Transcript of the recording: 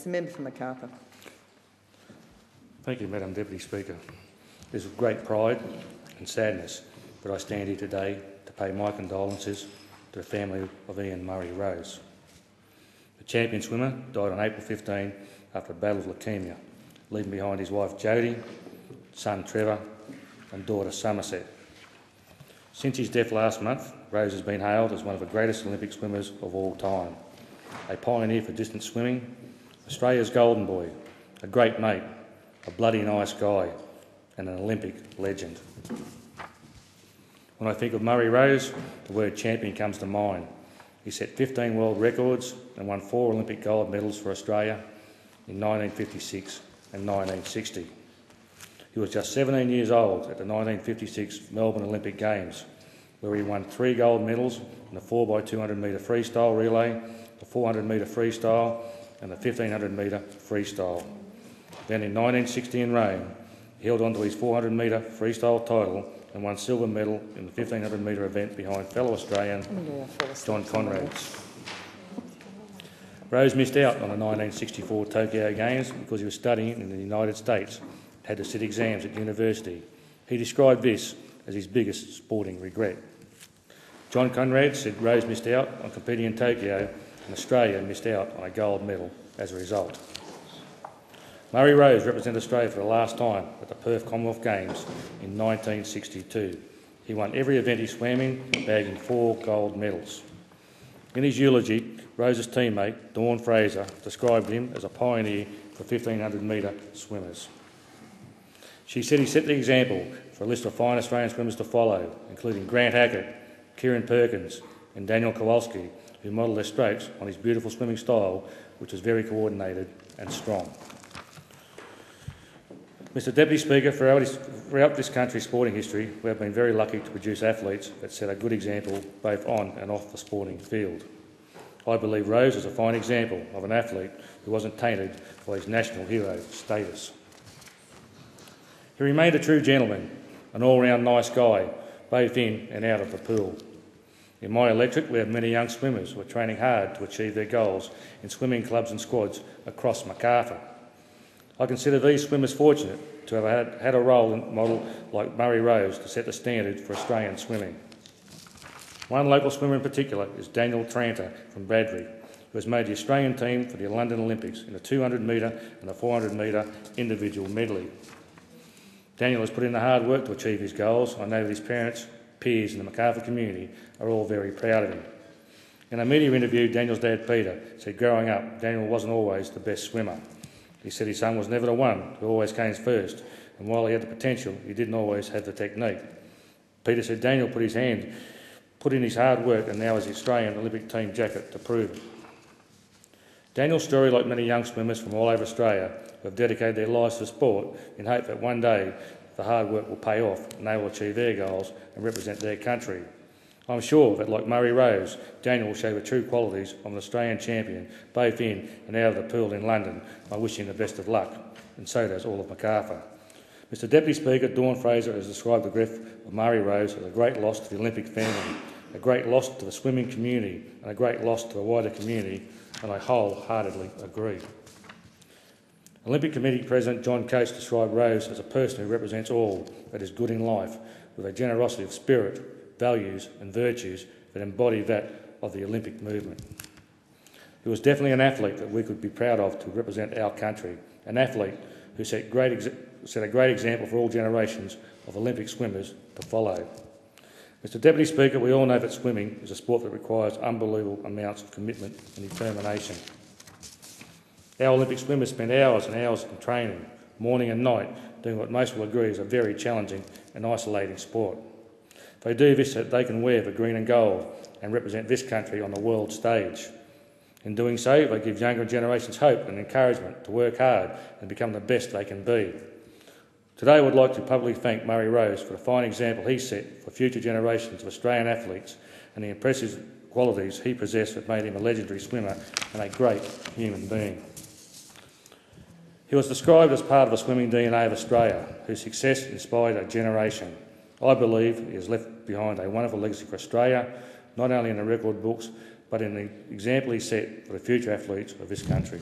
The member for Macarthur. Thank you, Madam Deputy Speaker. It is with great pride and sadness that I stand here today to pay my condolences to the family of Iain Murray Rose. The champion swimmer died on April 15 after a battle with leukaemia, leaving behind his wife Jodie, son Trevor and daughter Somerset. Since his death last month, Rose has been hailed as one of the greatest Olympic swimmers of all time, a pioneer for distance swimming, Australia's golden boy, a great mate, a bloody nice guy and an Olympic legend. When I think of Murray Rose, the word champion comes to mind. He set 15 world records and won 4 Olympic gold medals for Australia in 1956 and 1960. He was just 17 years old at the 1956 Melbourne Olympic Games, where he won 3 gold medals in the 4x200 metre freestyle relay, the 400 metre freestyle and the 1500 metre freestyle. Then in 1960 in Rome, he held on to his 400 metre freestyle title and won silver medal in the 1500 metre event behind fellow Australian John Conrads. Rose missed out on the 1964 Tokyo Games because he was studying in the United States and had to sit exams at university. He described this as his biggest sporting regret. John Conrad said Rose missed out on competing in Tokyo and Australia missed out on a gold medal as a result. Murray Rose represented Australia for the last time at the Perth Commonwealth Games in 1962. He won every event he swam in, bagging 4 gold medals. In his eulogy, Rose's teammate, Dawn Fraser, described him as a pioneer for 1500 metre swimmers. She said he set the example for a list of fine Australian swimmers to follow, including Grant Hackett, Kieran Perkins and Daniel Kowalski, who modelled their strokes on his beautiful swimming style, which was very coordinated and strong. Mr Deputy Speaker, throughout this country's sporting history, we have been very lucky to produce athletes that set a good example both on and off the sporting field. I believe Rose is a fine example of an athlete who wasn't tainted by his national hero status. He remained a true gentleman, an all-round nice guy, both in and out of the pool. In my electorate, we have many young swimmers who are training hard to achieve their goals in swimming clubs and squads across Macarthur. I consider these swimmers fortunate to have had a role model like Murray Rose to set the standard for Australian swimming. One local swimmer in particular is Daniel Tranter from Bradley, who has made the Australian team for the London Olympics in the 200 metre and the 400 metre individual medley. Daniel has put in the hard work to achieve his goals. I know that his parents, peers and the Macarthur community are all very proud of him. In a media interview, Daniel's dad Peter said growing up, Daniel wasn't always the best swimmer. He said his son was never the one who always came first, and while he had the potential, he didn't always have the technique. Peter said Daniel put in his hard work and now has the Australian Olympic team jacket to prove it. Daniel's story, like many young swimmers from all over Australia who have dedicated their lives to sport in hope that one day the hard work will pay off and they will achieve their goals and represent their country. I'm sure that, like Murray Rose, Daniel will show the true qualities of an Australian champion, both in and out of the pool in London. I wish him the best of luck, and so does all of Macarthur. Mr Deputy Speaker, Dawn Fraser has described the grief of Murray Rose as a great loss to the Olympic family, a great loss to the swimming community, and a great loss to the wider community, and I wholeheartedly agree. Olympic Committee President John Coates described Rose as a person who represents all that is good in life, with a generosity of spirit, values and virtues that embody that of the Olympic movement. He was definitely an athlete that we could be proud of to represent our country, an athlete who set a great example for all generations of Olympic swimmers to follow. Mr Deputy Speaker, we all know that swimming is a sport that requires unbelievable amounts of commitment and determination. Our Olympic swimmers spend hours and hours in training, morning and night, doing what most will agree is a very challenging and isolating sport. They do this so that they can wear the green and gold and represent this country on the world stage. In doing so, they give younger generations hope and encouragement to work hard and become the best they can be. Today I would like to publicly thank Murray Rose for the fine example he set for future generations of Australian athletes and the impressive qualities he possessed that made him a legendary swimmer and a great human being. He was described as part of the swimming DNA of Australia, whose success inspired a generation. I believe he has left behind a wonderful legacy for Australia, not only in the record books, but in the example he set for the future athletes of this country.